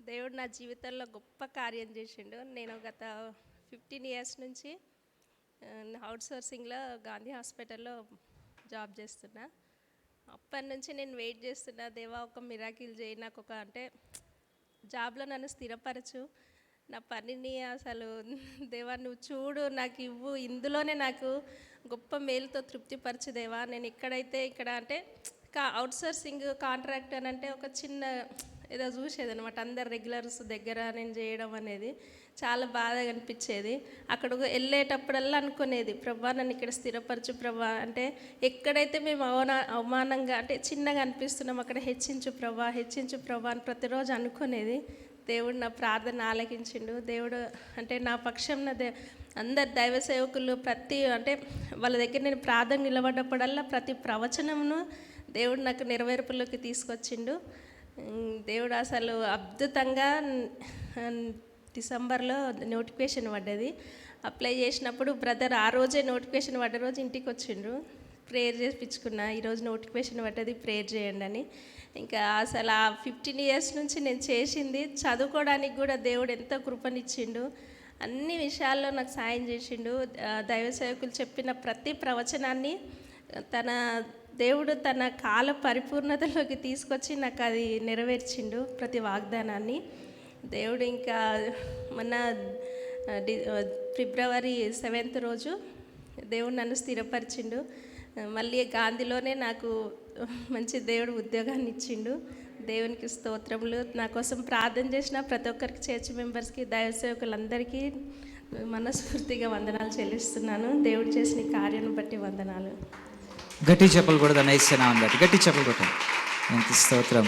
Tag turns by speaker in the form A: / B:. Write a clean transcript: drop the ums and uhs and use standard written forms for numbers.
A: దేవుడు నా జీవితంలో గొప్ప కార్యం చేసిండు. నేను గత 15 ఇయర్స్ నుంచి అవుట్ సోర్సింగ్లో గాంధీ హాస్పిటల్లో జాబ్ చేస్తున్నా. అప్పటి నుంచి నేను వెయిట్ చేస్తున్నా, దేవా ఒక మిరాకిల్ చేయి, నాకు ఒక అంటే జాబ్లో నన్ను స్థిరపరచు, నా పనిని అసలు దేవా నువ్వు చూడు, నాకు ఇవ్వు, ఇందులోనే నాకు గొప్ప మేలుతో తృప్తిపరచు దేవా. నేను ఇక్కడ అంటే అవుట్ సోర్సింగ్ కాంట్రాక్ట్ అని అంటే ఒక చిన్న ఏదో చూసేది అనమాట, అందరు రెగ్యులర్స్ దగ్గర నేను చేయడం అనేది చాలా బాధగా అనిపించేది. అక్కడికి వెళ్ళేటప్పుడల్లా అనుకునేది, ప్రభా నన్ను ఇక్కడ స్థిరపరచు ప్రభా, అంటే ఎక్కడైతే మేము అవమానంగా అంటే చిన్నగా అనిపిస్తున్నాం అక్కడ హెచ్చించు ప్రభా అని ప్రతిరోజు అనుకునేది. దేవుడు నా ప్రార్థన ఆలకించిండు. దేవుడు అంటే నా పక్షం అందరు దైవ సేవకులు అంటే వాళ్ళ దగ్గర నేను ప్రార్థన నిలబడ్డప్పుడల్లా ప్రతి ప్రవచనమును దేవుడు నాకు నెరవేర్పులోకి తీసుకొచ్చిండు. దేవుడు అసలు అద్భుతంగా డిసెంబర్లో నోటిఫికేషన్ పడ్డది. అప్లై చేసినప్పుడు బ్రదర్ ఆ రోజే నోటిఫికేషన్ పడ్డ రోజు ఇంటికి వచ్చిండ్రు. ప్రేయర్ చేయించుకున్నా, ఈరోజు నోటిఫికేషన్ పడ్డది ప్రేయర్ చేయండి అని. ఇంకా అసలు ఆ 15 ఇయర్స్ నుంచి నేను చేసింది చదువుకోవడానికి కూడా దేవుడు ఎంతో కృపనిచ్చిండు. అన్ని విషయాల్లో నాకు సాయం చేసిండు. దైవ సేవకులు చెప్పిన ప్రతి ప్రవచనాన్ని దేవుడు తన కాల పరిపూర్ణతలోకి తీసుకొచ్చి నాకు అది నెరవేర్చిండు, ప్రతి వాగ్దానాన్ని. దేవుడు ఇంకా మొన్న ఫిబ్రవరి 7th రోజు దేవుడు నన్ను స్థిరపరిచిండు. మళ్ళీ గాంధీలోనే నాకు మంచి దేవుడు ఉద్యోగాన్ని ఇచ్చిండు. దేవునికి స్తోత్రములు. నా కోసం ప్రార్థన చేసిన ప్రతి ఒక్కరికి, చర్చ్ మెంబర్స్కి, దైవ సేవకులందరికీ మనస్ఫూర్తిగా వందనాలు చెల్లిస్తున్నాను. దేవుడు చేసిన కార్యాన్ని బట్టి వందనాలు.
B: గట్టి చెప్పలు కూడా నైస్ బట్టి గట్టి చెప్పలు కొట్టాం. స్తోత్రం.